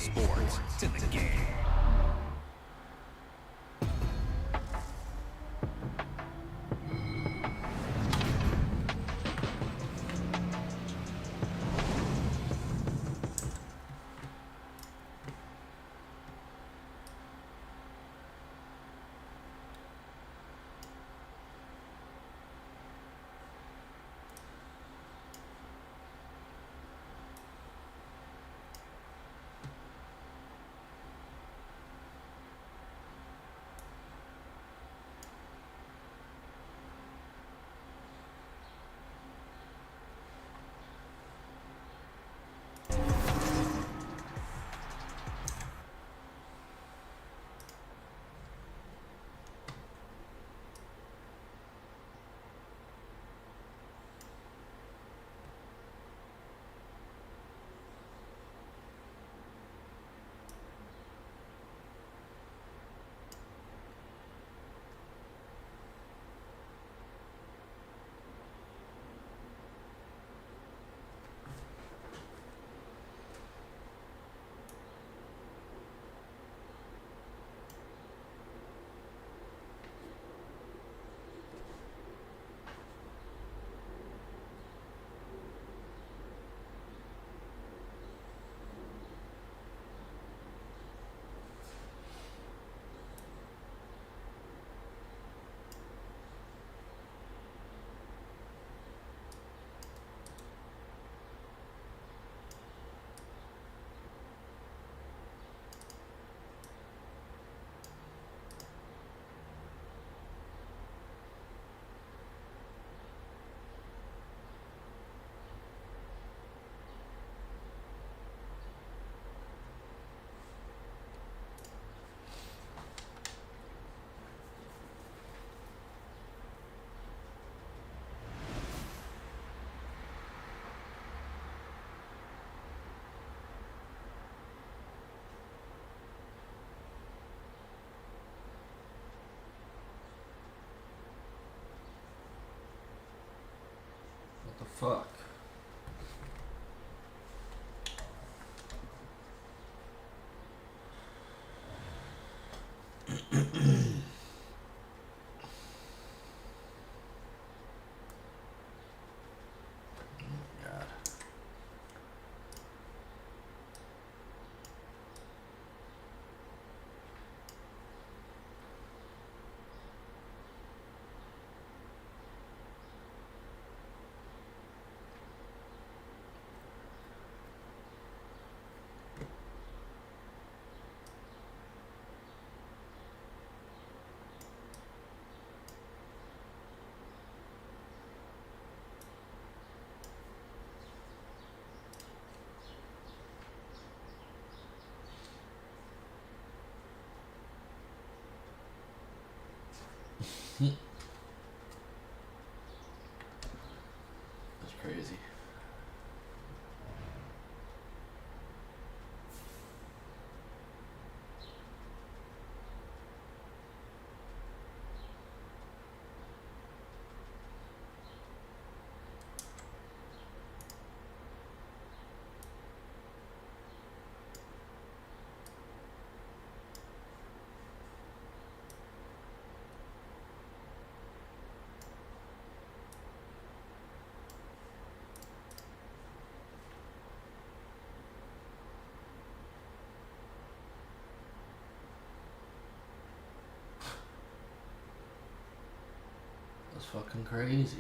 sports. It's in the game. What the fuck? God. That's crazy. That's fucking crazy.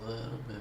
A little bigger.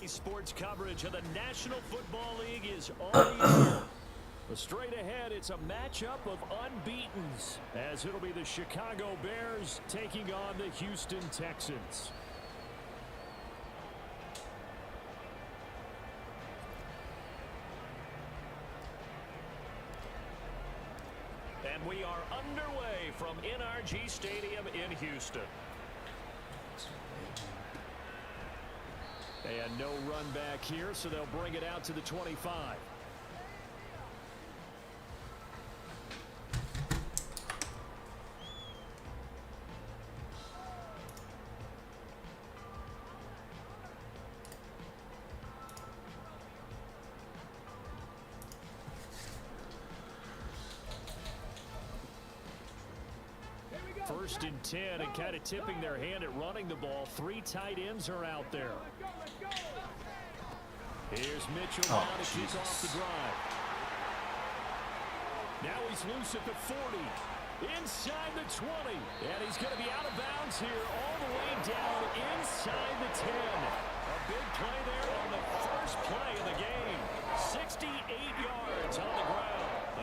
Sports coverage of the National Football League is on the air. Straight ahead, it's a matchup of unbeatens, as it'll be the Chicago Bears taking on the Houston Texans. And we are underway from NRG Stadium in Houston. And no run back here, so they'll bring it out to the 25. First and 10, and kind of tipping their hand at running the ball. 3 tight ends are out there. Here's Mitchell now to kick off the drive. Now he's loose at the 40. Inside the 20. And he's going to be out of bounds here all the way down inside the 10. A big play there on the first play of the game. 68 yards on the ground.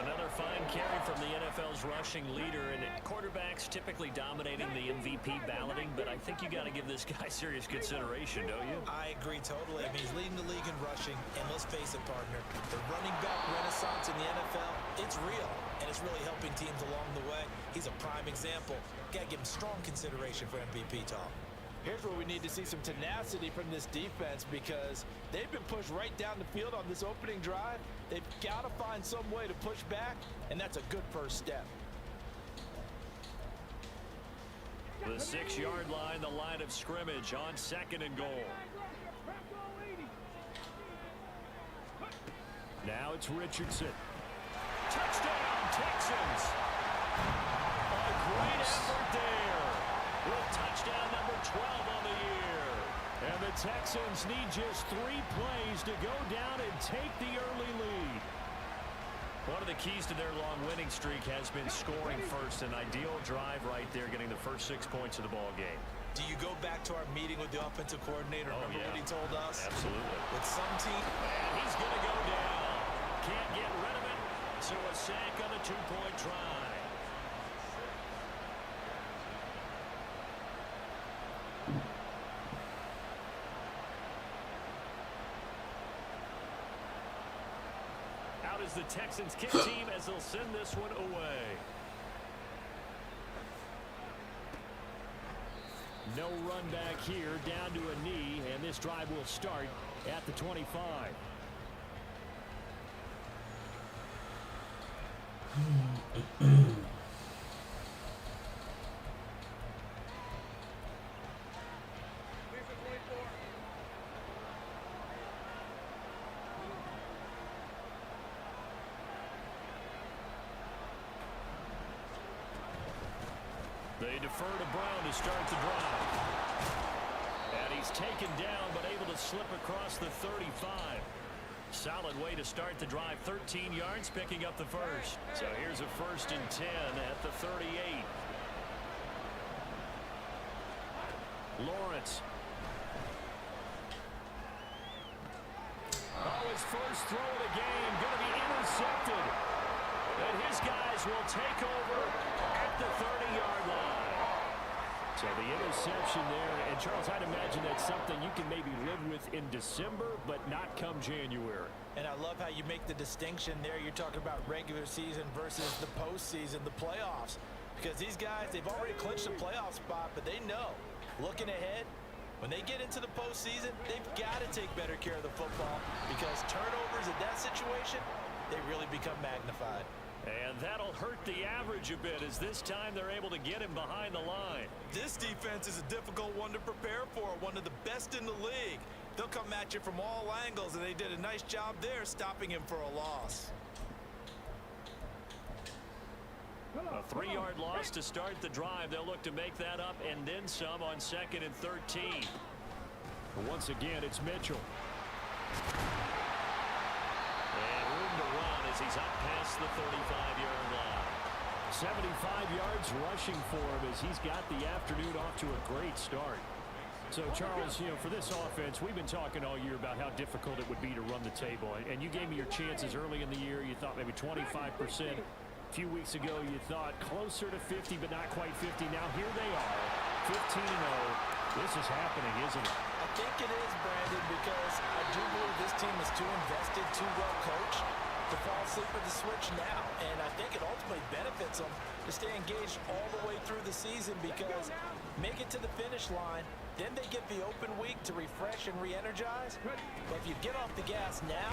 Another fine carry from the NFL's rushing leader, and quarterbacks typically dominating the MVP balloting, but I think you got to give this guy serious consideration, don't you? I agree totally. I mean, he's leading the league in rushing, and let's face it, partner, the running back renaissance in the NFL, it's real, and it's really helping teams along the way. He's a prime example. Got to give him strong consideration for MVP talk. Here's where we need to see some tenacity from this defense, because they've been pushed right down the field on this opening drive. They've got to find some way to push back, and that's a good first step. The 6-yard line, the line of scrimmage on 2nd and goal. Now it's Richardson. Touchdown, Texans! A great effort there. With touchdown number 12 on the year. And the Texans need just 3 plays to go down and take the early lead. One of the keys to their long winning streak has been scoring first. An ideal drive right there, getting the first 6 points of the ball game. Do you go back to our meeting with the offensive coordinator? Remember what he told us? Absolutely. With some team. And he's going to go down. Can't get rid of it. So a sack on the 2-point try. Out is the Texans kick team as they'll send this one away. No run back here, down to a knee, and this drive will start at the 25. They defer to Brown to start the drive. And he's taken down, but able to slip across the 35. Solid way to start the drive. 13 yards, picking up the first. So here's a 1st and 10 at the 38. Lawrence. Oh, his first throw of the game going to be intercepted. And his guys will take over at the 30-yard line. So the interception there, and Charles, I'd imagine that's something you can maybe live with in December, but not come January. And I love how you make the distinction there. You're talking about regular season versus the postseason, the playoffs. Because these guys, they've already clinched a playoff spot, but they know, looking ahead, when they get into the postseason, they've got to take better care of the football, because turnovers in that situation, they really become magnified. And that'll hurt the average a bit, as this time they're able to get him behind the line. This defense is a difficult one to prepare for, one of the best in the league. They'll come at you from all angles, and they did a nice job there stopping him for a loss. A 3-yard loss to start the drive. They'll look to make that up and then some on 2nd and 13. Once again, it's Mitchell. And room to run as he's up past the 35-yard line. 75 yards rushing for him as he's got the afternoon off to a great start. So, Charles, for this offense, we've been talking all year about how difficult it would be to run the table. And you gave me your chances early in the year. You thought maybe 25%. A few weeks ago, you thought closer to 50, but not quite 50. Now, here they are, 15-0. This is happening, isn't it? I think it is, Brandon, because I do believe this team is too invested, too well coached to fall asleep at the switch now. And I think it ultimately benefits them to stay engaged all the way through the season because make it to the finish line, then they get the open week to refresh and re-energize. But if you get off the gas now,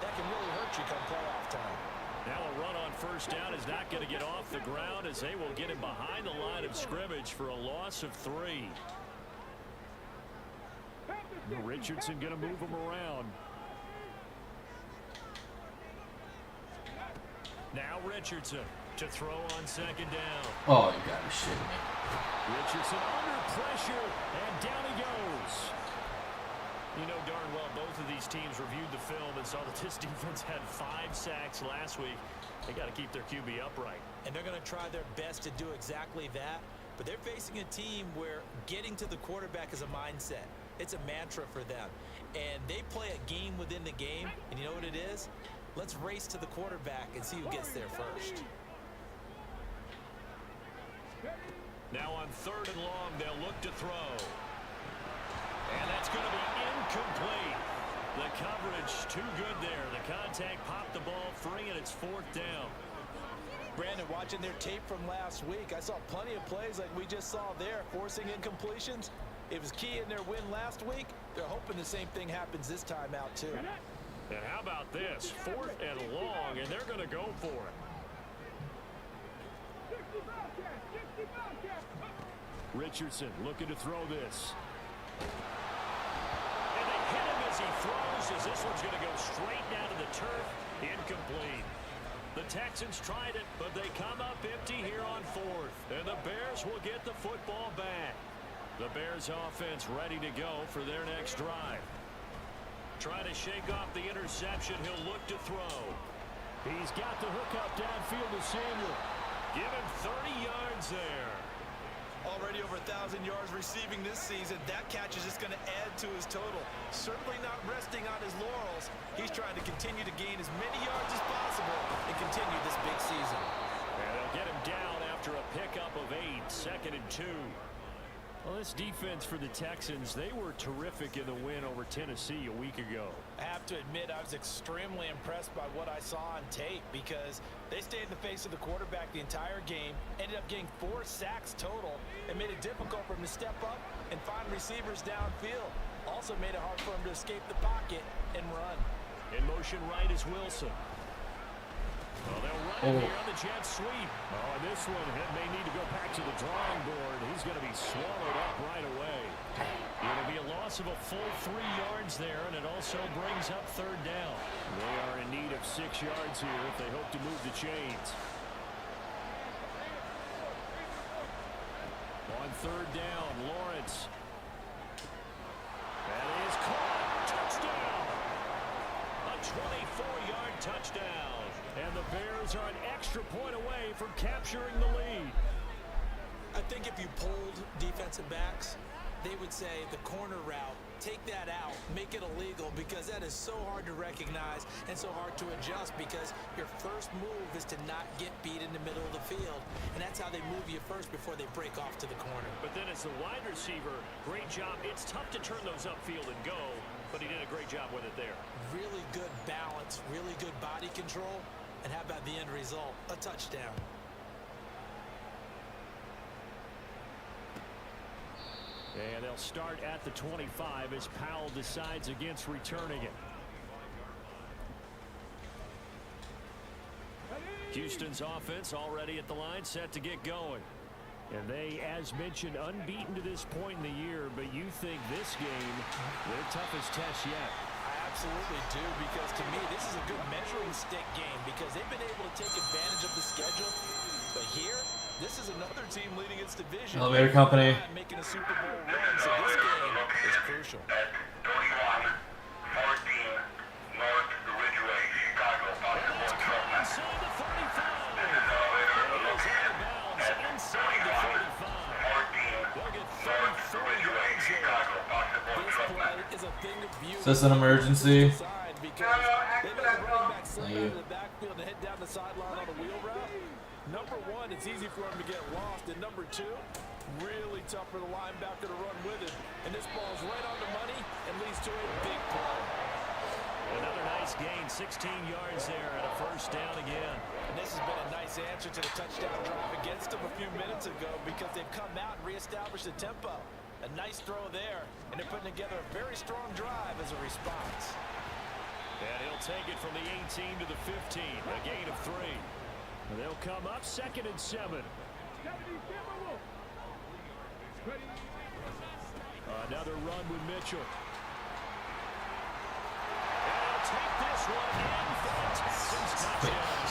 that can really hurt you come playoff time. Now a run on first down is not going to get off the ground as they will get him behind the line of scrimmage for a loss of 3. Richardson going to move him around. Now Richardson to throw on second down. Oh, you gotta be shitting me. Richardson under pressure, and down he goes. You know darn well both of these teams reviewed the film and saw that this defense had 5 sacks last week. They got to keep their QB upright. And they're going to try their best to do exactly that. But they're facing a team where getting to the quarterback is a mindset. It's a mantra for them. And they play a game within the game. And you know what it is? Let's race to the quarterback and see who gets there first. Now on 3rd and long, they'll look to throw. And that's going to be incomplete. The coverage too good there. The contact popped the ball free, and it's 4th down. Brandon, watching their tape from last week, I saw plenty of plays like we just saw there, forcing incompletions. It was key in their win last week. They're hoping the same thing happens this time out, too. And how about this? 4th and long, and they're going to go for it. Richardson looking to throw this. And they hit him as he throws, as this one's going to go straight down to the turf. Incomplete. The Texans tried it, but they come up empty here on 4th. And the Bears will get the football back. The Bears offense ready to go for their next drive. Trying to shake off the interception. He'll look to throw. He's got the hookup downfield to Samuel. Give him 30 yards there. Already over 1,000 yards receiving this season. That catch is just going to add to his total. Certainly not resting on his laurels. He's trying to continue to gain as many yards as possible and continue this big season. And they'll get him down after a pickup of 8. 2nd and 2. Well, this defense for the Texans, they were terrific in the win over Tennessee a week ago. I have to admit, I was extremely impressed by what I saw on tape because they stayed in the face of the quarterback the entire game, ended up getting 4 sacks total, and made it difficult for him to step up and find receivers downfield. Also made it hard for him to escape the pocket and run. In motion right is Wilson. Well, they'll run here on the jet sweep. Oh, and this one may need to go back to the drawing board. He's going to be swallowed up right away. It'll be a loss of a full 3 yards there, and it also brings up 3rd down. They are in need of 6 yards here if they hope to move the chains. On 3rd down, Lawrence. That is caught. Touchdown. A 24-yard touchdown. And the Bears are an extra point away from capturing the lead. I think if you polled defensive backs, they would say the corner route, take that out, make it illegal, because that is so hard to recognize and so hard to adjust because your first move is to not get beat in the middle of the field. And that's how they move you first before they break off to the corner. But then as the wide receiver, great job. It's tough to turn those upfield and go, but he did a great job with it there. Really good balance, really good body control. And how about the end result? A touchdown. And they'll start at the 25 as Powell decides against returning it. Houston's offense already at the line, set to get going. And they, as mentioned, unbeaten to this point in the year, but you think this game, their toughest test yet. I absolutely do, because to me, this is a good measuring stick game because they've been able to take advantage of the schedule. But here, this is another team leading its division. Elevator company. Making a Super Bowl run, so this game is crucial. 21-14 North Ridgeway, Chicago. Inside the 35. It is out of bounds inside the 35. They'll get 34 yards there. this an emergency? Because they let the running back slip Thank out you. of the backfield and head down the sideline on a wheel route. Number one, it's easy for him to get lost. And number two, really tough for the linebacker to run with him. And this ball's right on the money and leads to a big play. Another nice gain, 16 yards there and a first down again. And this has been a nice answer to the touchdown drive against them a few minutes ago because they've come out and reestablished the tempo. A nice throw there, and they're putting together a very strong drive as a response. And he'll take it from the 18 to the 15, a gain of 3. And they'll come up 2nd and 7. Another run with Mitchell. And he'll take this one in for the Texans touchdown.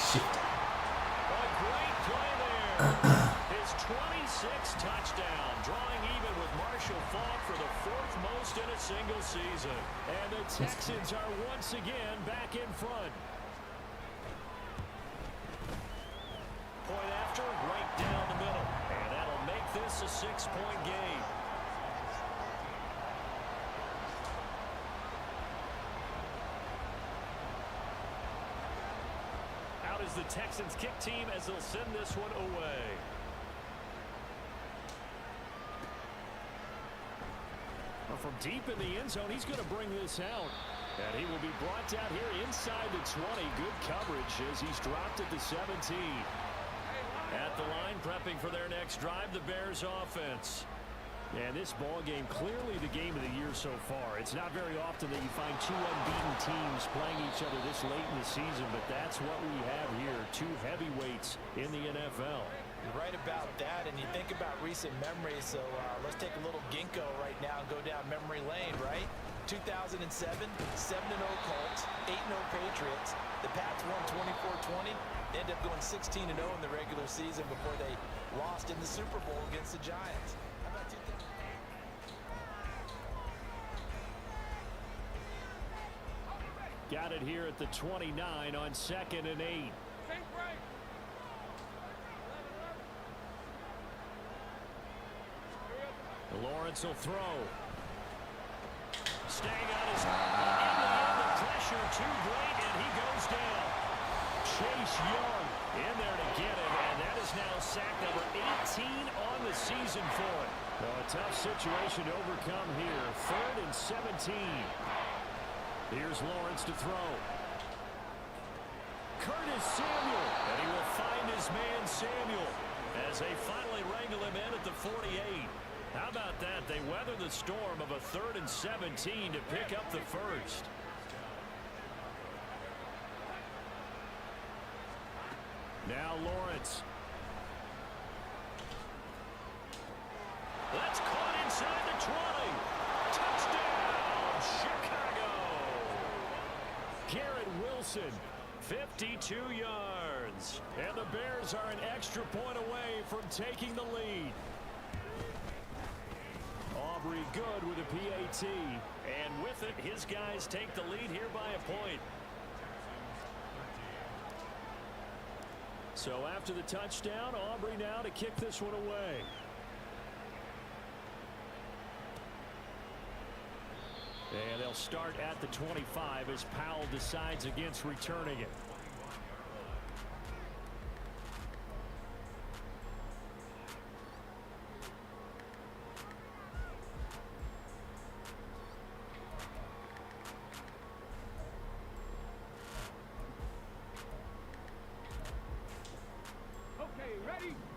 A great play there. His 26th touchdown, drawing even with Marshall Faulk for the 4th most in a single season. And the Texans are once again back in front. Point after, right down the middle. And that'll make this a 6-point game. Out is the Texans kick team as they'll send this one away. Well, from deep in the end zone, he's going to bring this out. And he will be brought down here inside the 20. Good coverage as he's dropped at the 17. At the line, prepping for their next drive, the Bears offense. And this ball game, clearly the game of the year so far. It's not very often that you find two unbeaten teams playing each other this late in the season, but that's what we have here. Two heavyweights in the NFL. You're right about that, and you think about recent memories, so let's take a little ginkgo right now and go down memory lane, right? 2007, 7-0 Colts, 8-0 Patriots. The Pats won 24-20. They ended up going 16-0 in the regular season before they lost in the Super Bowl against the Giants. How about you? Got it here at the 29 on 2nd and 8. Lawrence will throw. Staying on his the pressure too great, and he goes down. Chase Young in there to get him, and that is now sack number 18 on the season for it. A tough situation to overcome here. 3rd and 17. Here's Lawrence to throw. Curtis Samuel, and he will find his man Samuel as they finally wrangle him in at the 48. How about that? They weather the storm of a 3rd and 17 to pick up the first. Now Lawrence. That's caught inside the 20. Touchdown, Chicago. Garrett Wilson, 52 yards. And the Bears are an extra point away from taking the lead. Aubrey good with a PAT. And with it, his guys take the lead here by a point. So after the touchdown, Aubrey now to kick this one away. And they'll start at the 25 as Powell decides against returning it.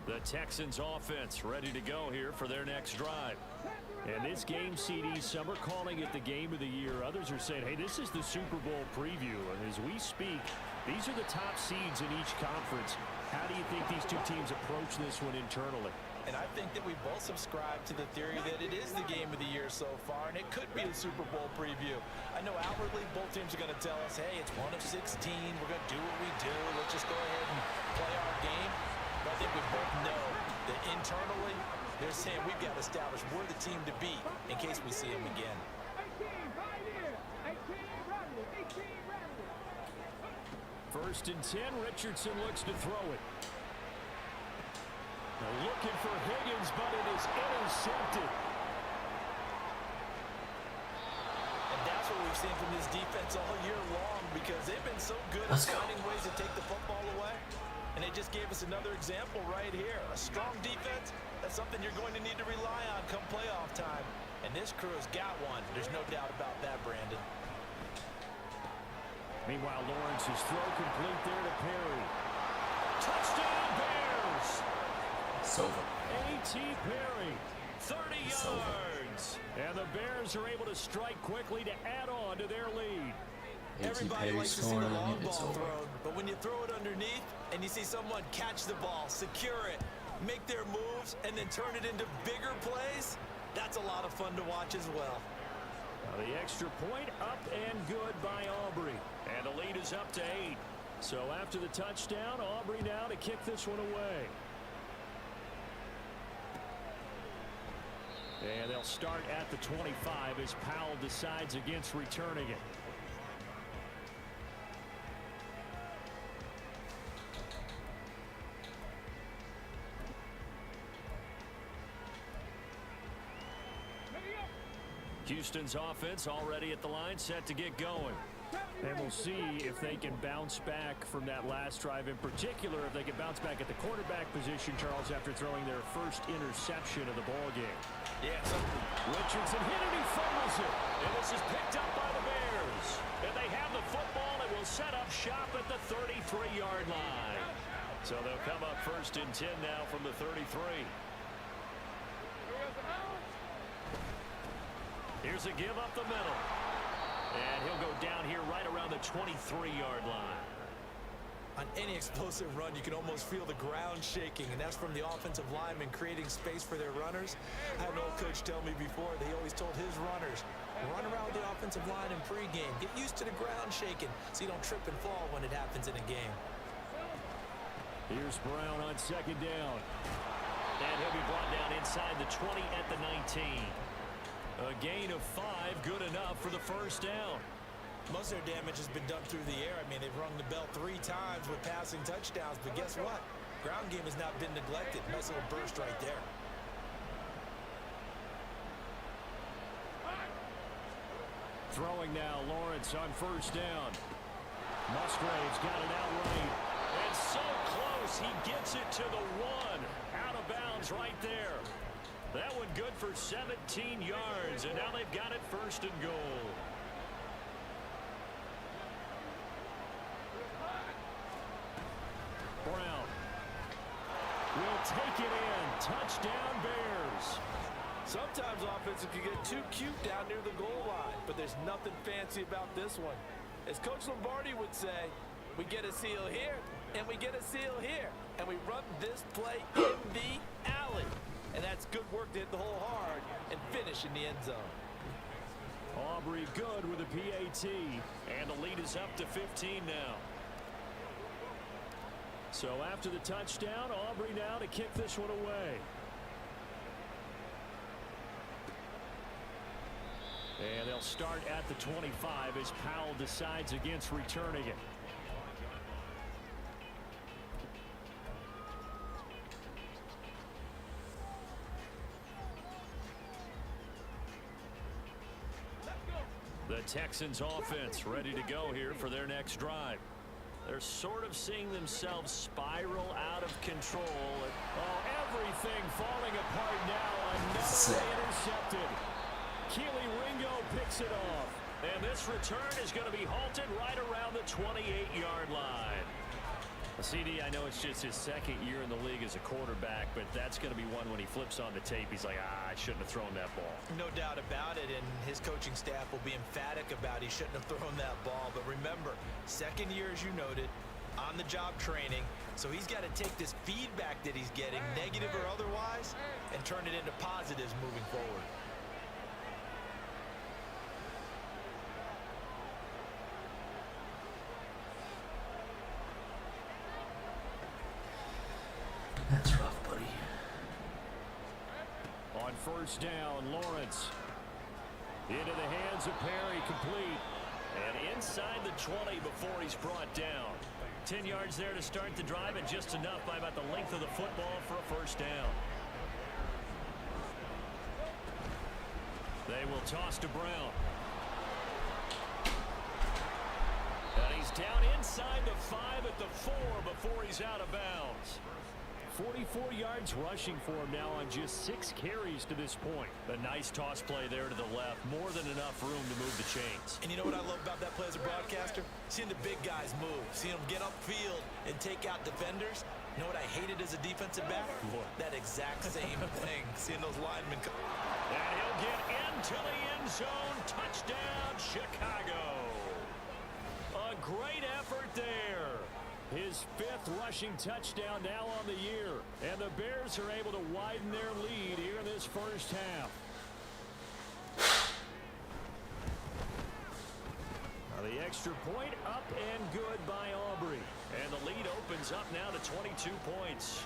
The Texans offense ready to go here for their next drive. And this game, CD, some are calling it the game of the year. Others are saying, hey, this is the Super Bowl preview. And as we speak, these are the top seeds in each conference. How do you think these two teams approach this one internally? And I think that we both subscribe to the theory that it is the game of the year so far, and it could be a Super Bowl preview. I know outwardly both teams are going to tell us, hey, it's 1 of 16. We're going to do what we do. Let's just go ahead and play our game. But I think we both know that internally they're saying we've got to establish we're the team to beat in case we see them again. First and 10, Richardson looks to throw it. Now looking for Higgins, but it is intercepted. And that's what we've seen from this defense all year long because they've been so good at Let's go. finding ways to take the football away. And they just gave us another example right here. A strong defense, that's something you're going to need to rely on come playoff time. And this crew has got one. There's no doubt about that, Brandon. Meanwhile, Lawrence's throw complete there to Perry. Touchdown, Bears! It's over. A.T. Perry, 30 It's over. yards. And the Bears are able to strike quickly to add on to their lead. A.T. Everybody Perry likes to see the scoring, long it's ball over. thrown, but when you throw it underneath and you see someone catch the ball, secure it, make their moves, and then turn it into bigger plays, that's a lot of fun to watch as well. Now the extra point up and good by Aubrey. And the lead is up to 8. So after the touchdown, Aubrey now to kick this one away. And they'll start at the 25 as Powell decides against returning it. Houston's offense already at the line, set to get going. And we'll see if they can bounce back from that last drive. In particular, if they can bounce back at the quarterback position, Charles, after throwing their first interception of the ballgame. Yes. Richardson hit it, he fumbles it. And this is picked up by the Bears. And they have the football and will set up shop at the 33-yard line. So they'll come up first and 10 now from the 33. Here's a give up the middle. And he'll go down here right around the 23-yard line. On any explosive run, you can almost feel the ground shaking, and that's from the offensive linemen creating space for their runners. I had an old coach tell me before, they always told his runners, run around the offensive line in pregame. Get used to the ground shaking so you don't trip and fall when it happens in a game. Here's Brown on second down. And he'll be brought down inside the 20 at the 19. A gain of 5, good enough for the first down. Most of their damage has been done through the air. I mean, they've rung the bell 3 times with passing touchdowns, but guess what? Ground game has not been neglected. Nice little burst right there. Throwing now, Lawrence on first down. Musgrave's got it outright. And so close, he gets it to the 1. Out of bounds right there. That one good for 17 yards, and now they've got it first and goal. Brown will take it in. Touchdown, Bears. Sometimes offenses can get too cute down near the goal line, but there's nothing fancy about this one. As Coach Lombardi would say, we get a seal here, and we get a seal here, and we run this play in the alley. And that's good work to hit the hole hard and finish in the end zone. Aubrey good with a PAT, and the lead is up to 15 now. So after the touchdown, Aubrey now to kick this one away. And they'll start at the 25 as Powell decides against returning it. The Texans offense ready to go here for their next drive. They're sort of seeing themselves spiral out of control. Oh, everything falling apart now. Another intercepted. Keely Ringo picks it off. And this return is going to be halted right around the 28-yard line. CD, I know it's just his second year in the league as a quarterback, but that's going to be one when he flips on the tape. He's like, I shouldn't have thrown that ball. No doubt about it, and his coaching staff will be emphatic about he shouldn't have thrown that ball. But remember, second year, as you noted, on-the-job training, so he's got to take this feedback that he's getting, negative or otherwise, and turn it into positives moving forward. That's rough, buddy. On first down, Lawrence. Into the hands of Perry, complete. And inside the 20 before he's brought down. 10 yards there to start the drive, and just enough by about the length of the football for a first down. They will toss to Brown. He's down inside the 5 at the 4 before he's out of bounds. 44 yards rushing for him now on just 6 carries to this point. A nice toss play there to the left. More than enough room to move the chains. And you know what I love about that play as a broadcaster? Seeing the big guys move. Seeing them get upfield and take out defenders. You know what I hated as a defensive back? What? That exact same thing. Seeing those linemen come. And he'll get into the end zone. Touchdown, Chicago. A great effort there. His 5th rushing touchdown now on the year. And the Bears are able to widen their lead here in this first half. Now the extra point up and good by Aubrey. And the lead opens up now to 22 points.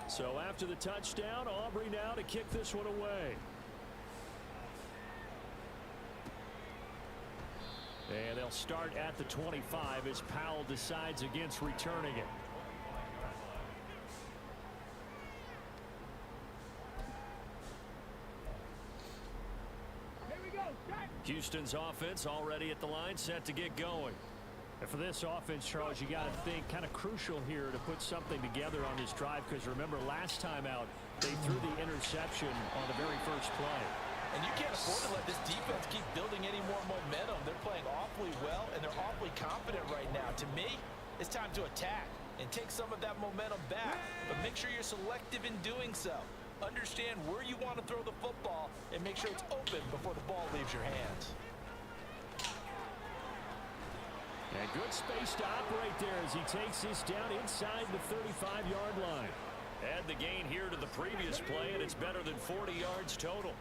So after the touchdown, Aubrey now to kick this one away. And they'll start at the 25 as Powell decides against returning it. Houston's offense already at the line, set to get going. And for this offense, Charles, you got to think kind of crucial here to put something together on this drive, because remember last time out they threw the interception on the very first play. And you can't afford to let this defense keep building any more momentum. They're playing awfully well, and they're awfully confident right now. To me, it's time to attack and take some of that momentum back. But make sure you're selective in doing so. Understand where you want to throw the football and make sure it's open before the ball leaves your hands. And good space to operate there as he takes this down inside the 35-yard line. Add the gain here to the previous play, and it's better than 40 yards total.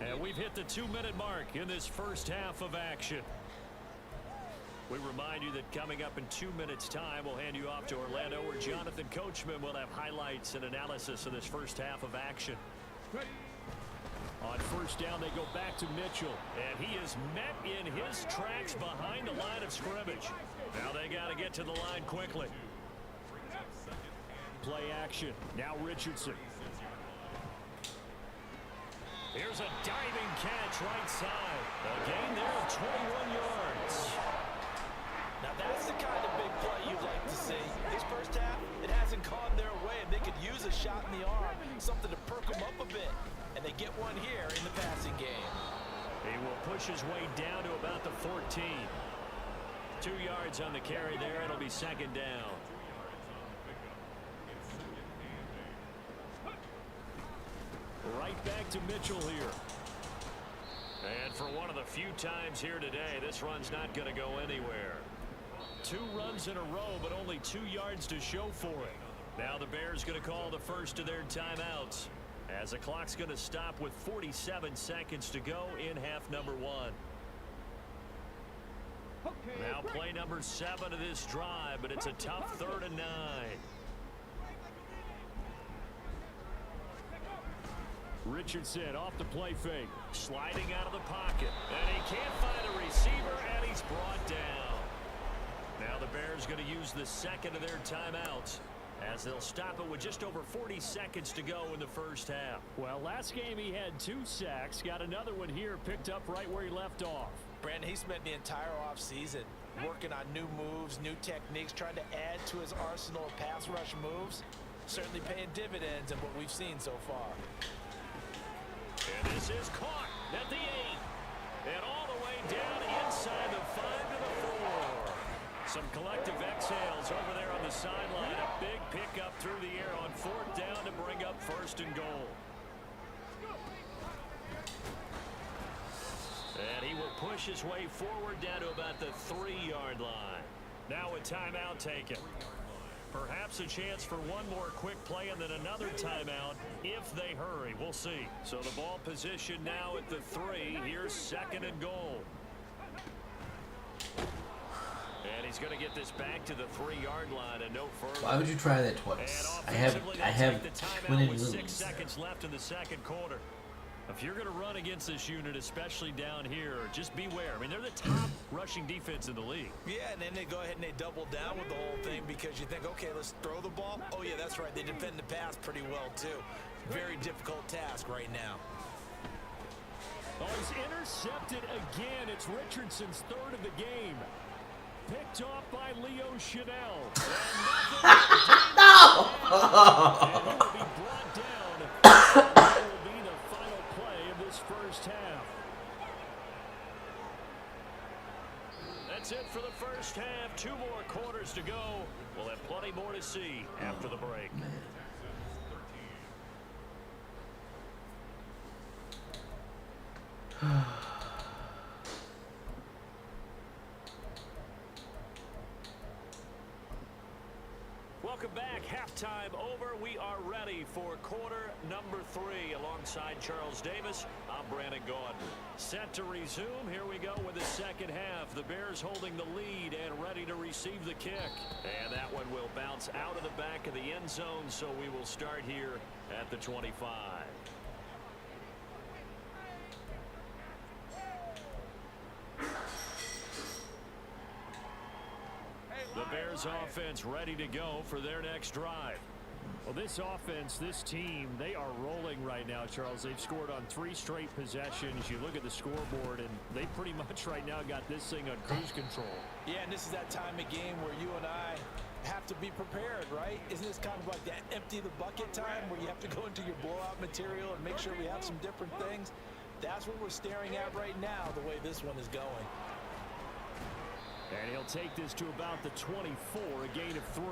And we've hit the 2-minute mark in this first half of action. We remind you that coming up in 2 minutes' time, we'll hand you off to Orlando, where Jonathan Coachman will have highlights and analysis of this first half of action. On first down, they go back to Mitchell, and he is met in his tracks behind the line of scrimmage. Now they got to get to the line quickly. Play action. Now Richardson. Here's a diving catch right side. A gain there of 21 yards. Now that's the kind of big play you'd like to see. This first half, it hasn't gone their way, and they could use a shot in the arm, something to perk them up a bit. And they get one here in the passing game. He will push his way down to about the 14. 2 yards on the carry there. It'll be second down. Right back to Mitchell here. And for one of the few times here today, this run's not going to go anywhere. 2 runs in a row, but only 2 yards to show for it. Now the Bears going to call the first of their timeouts, as the clock's going to stop with 47 seconds to go in half number 1. Now play number 7 of this drive, but it's a tough 3rd and 9. Richardson off the play fake, sliding out of the pocket, and he can't find a receiver, and he's brought down. Now the Bears going to use the second of their timeouts, as they'll stop it with just over 40 seconds to go in the first half. Well, last game he had 2 sacks, got another one here, picked up right where he left off. Brandon, he spent the entire offseason working on new moves, new techniques, trying to add to his arsenal of pass rush moves. Certainly paying dividends in what we've seen so far. And this is caught at the 8. And all the way down inside the 5 to the 4. Some collective exhales over there on the sideline. A big pickup through the air on 4th down to bring up 1st and goal. And he will push his way forward down to about the 3-yard line. Now a timeout taken. Perhaps a chance for one more quick play and then another timeout if they hurry. We'll see. So the ball position now at the 3. Here's 2nd and goal. And he's going to get this back to the 3-yard line and no further. Why would you try that twice? I have twin with little 6 seconds left in the second quarter. If you're going to run against this unit, especially down here, just beware. I mean, they're the top rushing defense in the league. Yeah, and then they go ahead and they double down with the whole thing because you think, okay, let's throw the ball. Oh, yeah, that's right. They defend the pass pretty well, too. Very difficult task right now. Oh, he's intercepted again. It's Richardson's third of the game. Picked off by Leo Chanel. No! And he will be brought down. That will be the final play of this first half. That's it for the first half. 2 more quarters to go. We'll have plenty more to see after the break. Welcome back. Halftime over. We are ready for quarter number 3. Alongside Charles Davis, I'm Brandon Gaudin. Set to resume. Here we go with the second half. The Bears holding the lead and ready to receive the kick. And that one will bounce out of the back of the end zone, so we will start here at the 25. The Bears offense ready to go for their next drive. Well, this offense, this team, they are rolling right now, Charles. They've scored on 3 straight possessions. You look at the scoreboard, and they pretty much right now got this thing on cruise control. Yeah, and this is that time of game where you and I have to be prepared, right? Isn't this kind of like that empty the bucket time where you have to go into your blowout material and make sure we have some different things? That's what we're staring at right now, the way this one is going. And he'll take this to about the 24, a gain of 3.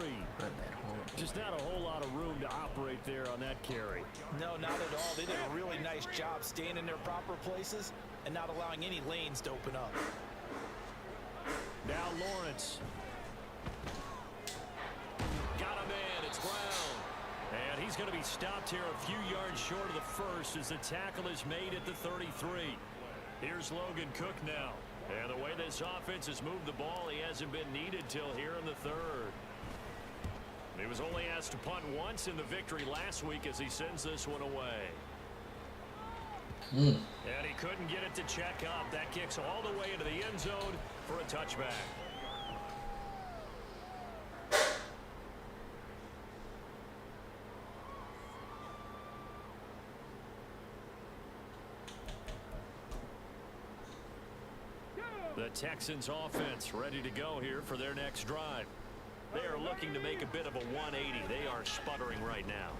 Just not a whole lot of room to operate there on that carry. No, not at all. They did a really nice job staying in their proper places and not allowing any lanes to open up. Now Lawrence. Got a man. It's Brown. And he's going to be stopped here a few yards short of the first as the tackle is made at the 33. Here's Logan Cook now. And the way this offense has moved the ball, he hasn't been needed till here in the third. He was only asked to punt once in the victory last week as he sends this one away. And he couldn't get it to check up. That kicks all the way into the end zone for a touchback. The Texans offense ready to go here for their next drive. They are looking to make a bit of a 180. They are sputtering right now.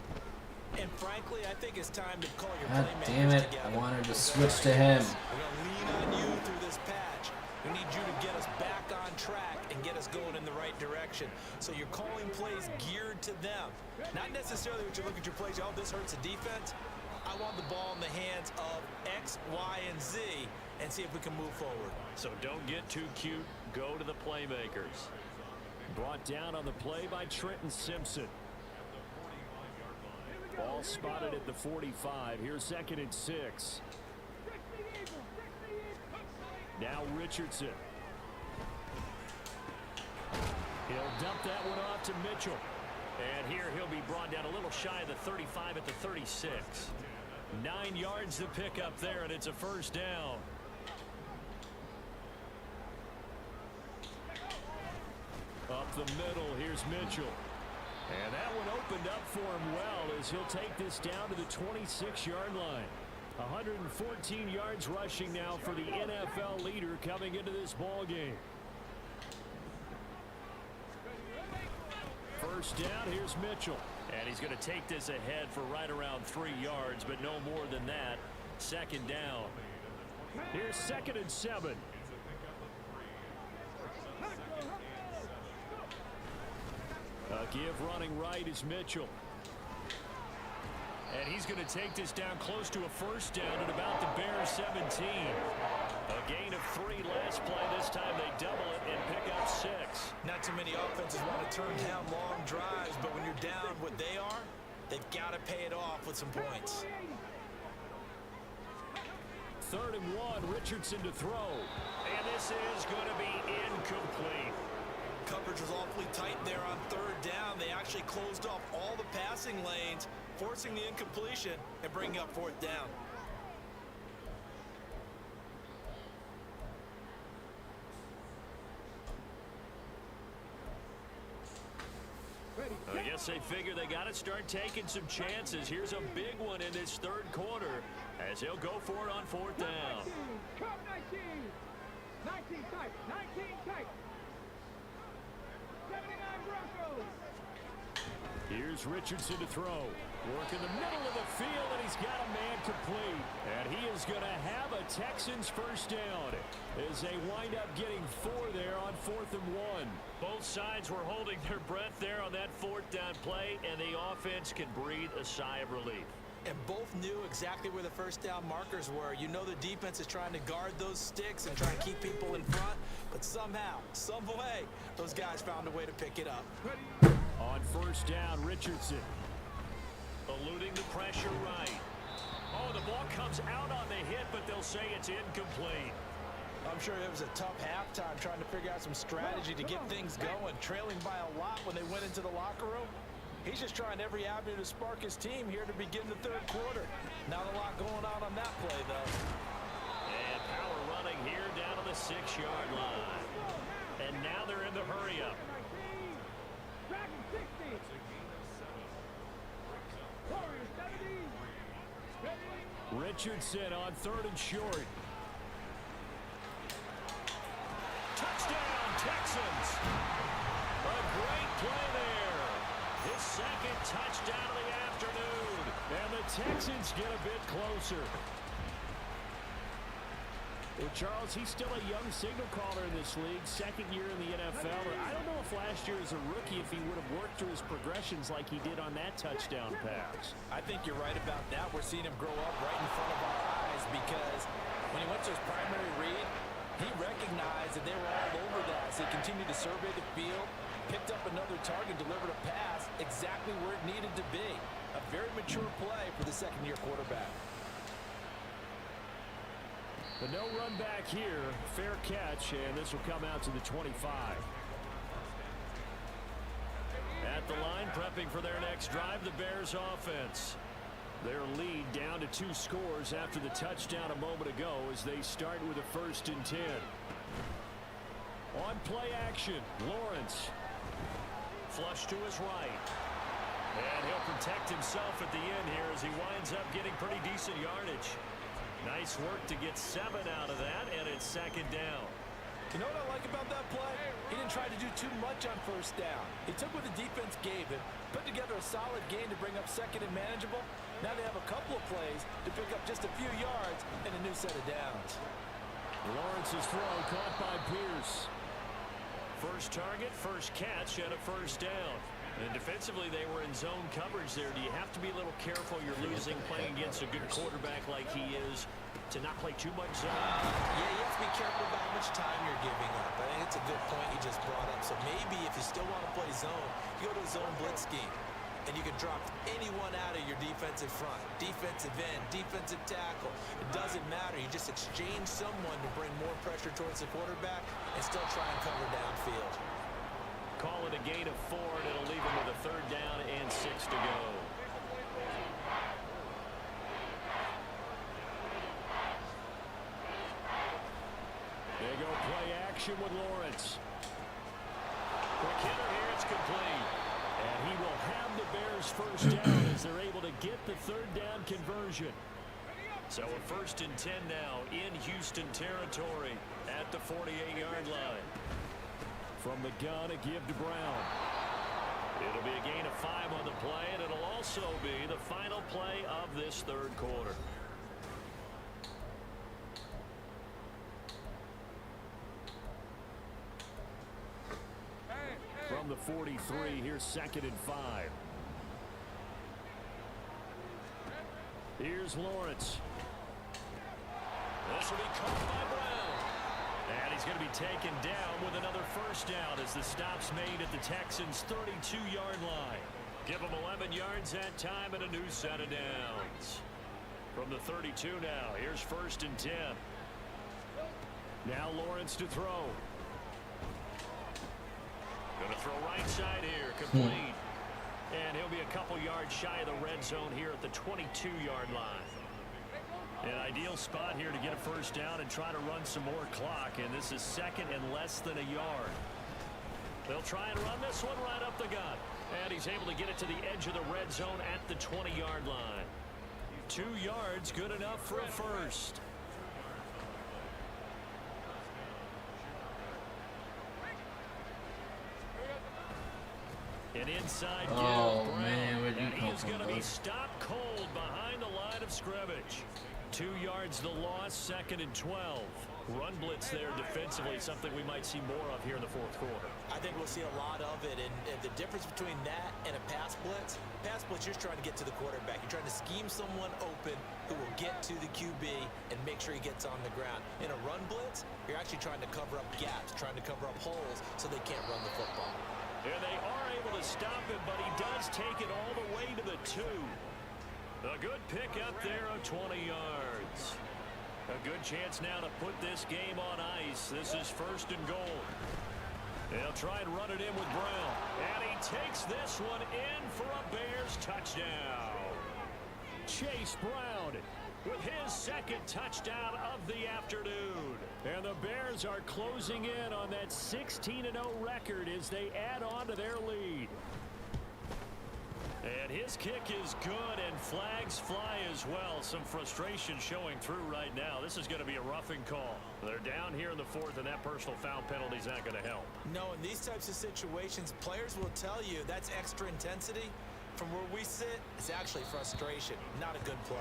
And frankly, I think it's time to call your God playmakers damn it. together. I wanted to switch to him. We're going to lean on you through this patch. We need you to get us back on track and get us going in the right direction. So you're calling plays geared to them. Not necessarily what you look at your plays, oh, this hurts the defense. I want the ball in the hands of X, Y, and Z and see if we can move forward. So don't get too cute. Go to the playmakers. Brought down on the play by Trenton Simpson. Ball spotted at the 45. Here's 2nd and 6. Now Richardson. He'll dump that one off to Mitchell. And here he'll be brought down a little shy of the 35 at the 36. 9 yards to pick up there, and it's a first down. Up the middle, here's Mitchell. And that one opened up for him well as he'll take this down to the 26-yard line. 114 yards rushing now for the NFL leader coming into this ball game. First down, here's Mitchell. And he's going to take this ahead for right around 3 yards, but no more than that. 2nd down. Here's 2nd and 7. A give running right is Mitchell. And he's going to take this down close to a first down at about the Bears 17. A gain of 3 last play. This time they double it and pick up 6. Not too many offenses want to turn down long drives, but when you're down what they are, they've got to pay it off with some points. 3rd and 1, Richardson to throw. And this is going to be incomplete. Coverage was awfully tight there on 3rd down. They actually closed off all the passing lanes, forcing the incompletion and bringing up 4th down. I guess guess they figure they got to start taking some chances. Here's a big one in this third quarter as he'll go for it on fourth down. 19 tight. 19 tight. 79 Broncos. Here's Richardson to throw. Work in the middle of the field, and he's got a man complete. And he is going to have a Texans first down as they wind up getting 4 there on 4th and 1. Both sides were holding their breath there on that fourth down play, and the offense can breathe a sigh of relief. And both knew exactly where the first down markers were. You know the defense is trying to guard those sticks and try to keep people in front. But somehow, some way, those guys found a way to pick it up. On first down, Richardson. Eluding the pressure right. Oh, the ball comes out on the hit, but they'll say it's incomplete. I'm sure it was a tough halftime trying to figure out some strategy to get things going. Trailing by a lot when they went into the locker room. He's just trying every avenue to spark his team here to begin the third quarter. Not a lot going on that play, though. And power running here down to the 6-yard line. And now they're in the hurry-up. Richardson on 3rd and short. Touchdown, Texans. A great play there. His second touchdown of the afternoon. And the Texans get a bit closer. Well, Charles, he's still a young signal caller in this league, second year in the NFL. I don't know if last year as a rookie, if he would have worked through his progressions like he did on that touchdown pass. I think you're right about that. We're seeing him grow up right in front of our eyes because when he went to his primary read, he recognized that they were all over that. So he continued to survey the field, picked up another target, delivered a pass exactly where it needed to be. A very mature play for the second-year quarterback. The no run back here, fair catch, and this will come out to the 25. At the line, prepping for their next drive, the Bears offense. Their lead down to 2 scores after the touchdown a moment ago as they start with a 1st and 10. On play action, Lawrence. Flush to his right. And he'll protect himself at the end here as he winds up getting pretty decent yardage. Nice work to get 7 out of that, and it's 2nd down. You know what I like about that play? He didn't try to do too much on 1st down. He took what the defense gave him, put together a solid game to bring up 2nd and manageable. Now they have a couple of plays to pick up just a few yards and a new set of downs. Lawrence's throw caught by Pierce. First target, first catch, and a 1st down. And defensively, they were in zone coverage there. Do you have to be a little careful? You're losing playing against a good quarterback like he is to not play too much zone? Yeah, you have to be careful about how much time you're giving up. I think it's a good point you just brought up. So maybe if you still want to play zone, you go to a zone blitz scheme. And you can drop anyone out of your defensive front. Defensive end, defensive tackle. It doesn't matter. You just exchange someone to bring more pressure towards the quarterback and still try and cover downfield. Call it a gain of 4, and it'll leave him with a 3rd down and 6 to go. They go play action with Lawrence. Quick hitter here, it's complete. And he will have the Bears 1st down as they're able to get the 3rd down conversion. So a 1st and 10 now in Houston territory at the 48-yard line. From the gun, a give to Brown. It'll be a gain of 5 on the play, and it'll also be the final play of this 3rd quarter. From the 43, here's 2nd and 5. Here's Lawrence. This will be caught by Brown. And he's going to be taken down with another 1st down as the stop's made at the Texans' 32-yard line. Give them 11 yards that time and a new set of downs. From the 32 now, here's 1st and 10. Now Lawrence to throw. Going to throw right side here, complete. And he'll be a couple yards shy of the red zone here at the 22-yard line. An ideal spot here to get a 1st down and try to run some more clock. And this is 2nd and less than a yard. They'll try and run this one right up the gut. And he's able to get it to the edge of the red zone at the 20-yard line. 2 yards, good enough for a first. An inside give, man, where'd you and come he's from, going to be bud? stopped cold behind the line of scrimmage. 2 yards the loss, 2nd and 12. Run blitz there defensively, something we might see more of here in the 4th quarter. I think we'll see a lot of it, and the difference between that and a pass blitz, you're trying to get to the quarterback. You're trying to scheme someone open who will get to the QB and make sure he gets on the ground. In a run blitz, you're actually trying to cover up gaps, trying to cover up holes so they can't run the football. And they are able to stop him, but he does take it all the way to the 2. A good pick up there of 20 yards. A good chance now to put this game on ice. This is 1st and goal. They'll try and run it in with Brown. And he takes this one in for a Bears touchdown. Chase Brown with his 2nd touchdown of the afternoon. And the Bears are closing in on that 16-0 record as they add on to their lead. And his kick is good, and flags fly as well. Some frustration showing through right now. This is going to be a roughing call. They're down here in the 4th, and that personal foul penalty is not going to help. No, in these types of situations, players will tell you that's extra intensity. From where we sit, it's actually frustration, not a good play.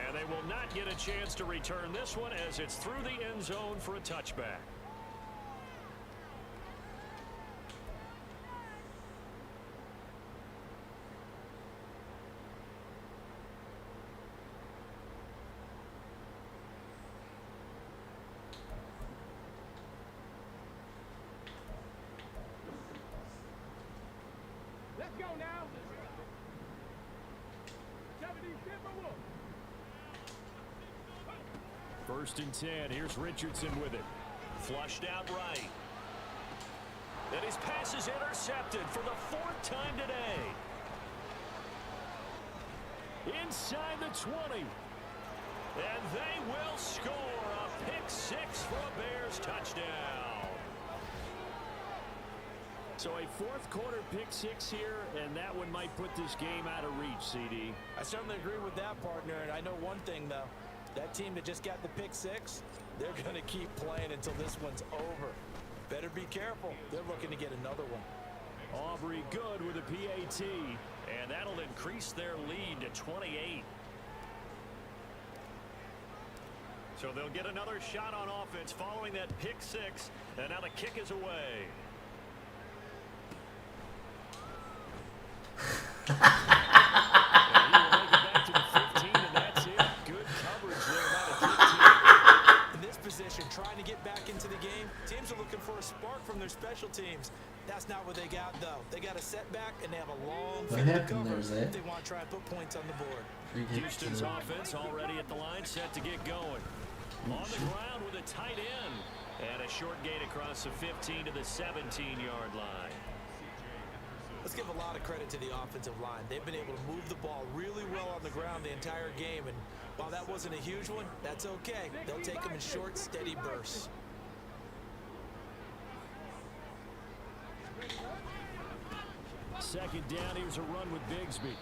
And they will not get a chance to return this one as it's through the end zone for a touchback. Let's go now. 70 Timberwolves. 1st and 10. Here's Richardson with it. Flushed out right. And his pass is intercepted for the 4th time today. Inside the 20. And they will score a pick 6 for a Bears touchdown. So a 4th quarter pick 6 here, and that one might put this game out of reach, CD. I certainly agree with that, partner, and I know one thing, though. That team that just got the pick 6, they're going to keep playing until this one's over. Better be careful. They're looking to get another one. Aubrey good with a PAT, and that'll increase their lead to 28. So they'll get another shot on offense following that pick 6, and now the kick is away. And he will make it back to the 15, and that's it. Good coverage there by the kick team. In this position, trying to get back into the game, teams are looking for a spark from their special teams. That's not what they got, though. They got a setback, and they have a long What field to happened cover. there, Zay? They want to try and put points on the board. Houston's offense already at the line, set to get going. On the ground with a tight end. And a short gain across the 15 to the 17-yard line. Let's give a lot of credit to the offensive line. They've been able to move the ball really well on the ground the entire game. And while that wasn't a huge one, that's okay. They'll take them in short, steady bursts. Second down, here's a run with Bigsby.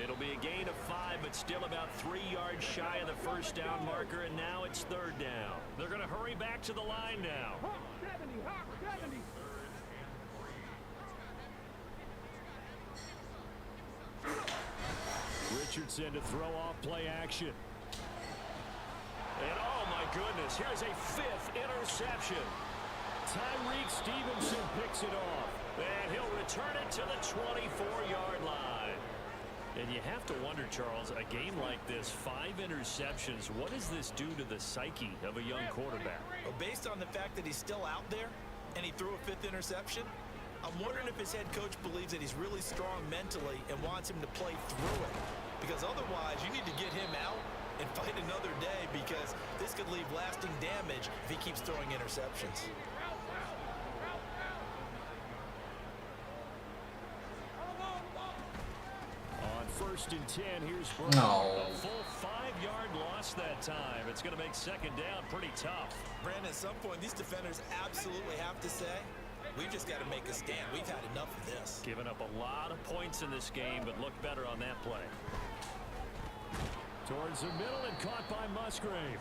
It'll be a gain of 5, but still about 3 yards shy of the first down marker, and now it's 3rd down. They're going to hurry back to the line now. Hawk 70, Hawk 70. Richardson to throw off play action. And oh my goodness, here's a 5th interception. Tyreek Stevenson picks it off. And he'll return it to the 24-yard line. And you have to wonder, Charles, a game like this, 5 interceptions, what does this do to the psyche of a young quarterback? Well, based on the fact that he's still out there and he threw a 5th interception, I'm wondering if his head coach believes that he's really strong mentally and wants him to play through it. Because otherwise, you need to get him out and fight another day, because this could leave lasting damage if he keeps throwing interceptions. On 1st and 10, here's Brown. No. A full 5-yard loss that time. It's going to make 2nd down pretty tough. Brandon, at some point, these defenders absolutely have to say, We've just got to make a stand. We've had enough of this. Giving up a lot of points in this game, but looked better on that play. Towards the middle and caught by Musgrave.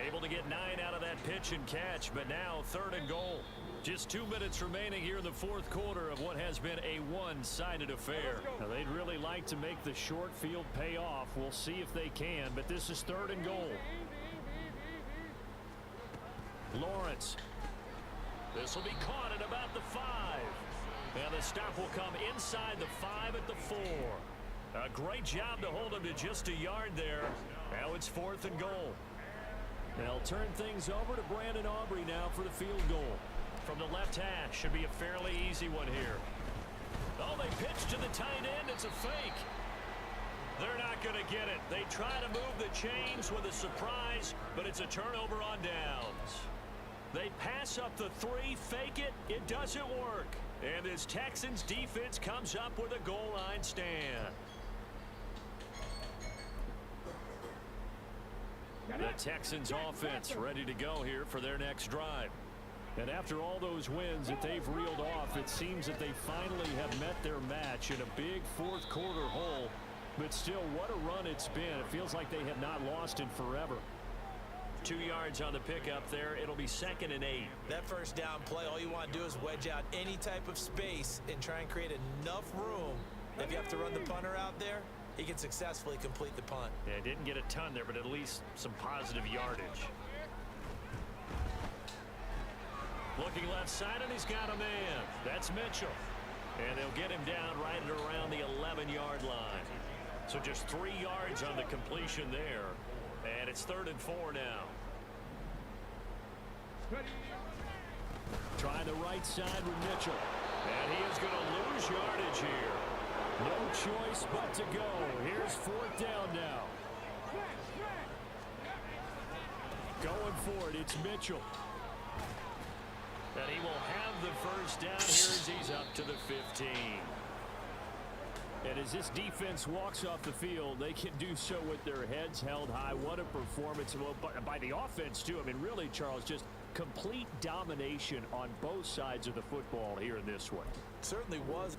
Able to get 9 out of that pitch and catch, but now 3rd and goal. Just 2 minutes remaining here in the 4th quarter of what has been a one-sided affair. Now, they'd really like to make the short field pay off. We'll see if they can, but this is 3rd and goal. Lawrence. This will be caught at about the 5. And the stop will come inside the 5 at the 4. A great job to hold him to just a yard there. Now it's 4th and goal. They'll turn things over to Brandon Aubrey now for the field goal. From the left hash, should be a fairly easy one here. Oh, they pitch to the tight end. It's a fake. They're not going to get it. They try to move the chains with a surprise, but it's a turnover on downs. They pass up the 3, fake it. It doesn't work. And this Texans defense comes up with a goal line stand. The Texans offense ready to go here for their next drive. And after all those wins that they've reeled off, it seems that they finally have met their match in a big 4th quarter hole. But still, what a run it's been. It feels like they have not lost in forever. 2 yards on the pickup there. It'll be 2nd and 8. That first down play, all you want to do is wedge out any type of space and try and create enough room. If you have to run the punter out there, he can successfully complete the punt. Yeah, didn't get a ton there, but at least some positive yardage. Looking left side, and he's got a man. That's Mitchell. And they'll get him down right at around the 11-yard line. So just 3 yards on the completion there. And it's 3rd and 4 now. Trying the right side with Mitchell. And he is going to lose yardage here. No choice but to go. Here's 4th down now. Going for it, it's Mitchell. And he will have the first down here as he's up to the 15. And as this defense walks off the field, they can do so with their heads held high. What a performance by the offense, too. I mean, really, Charles, just complete domination on both sides of the football here in this one. Certainly was.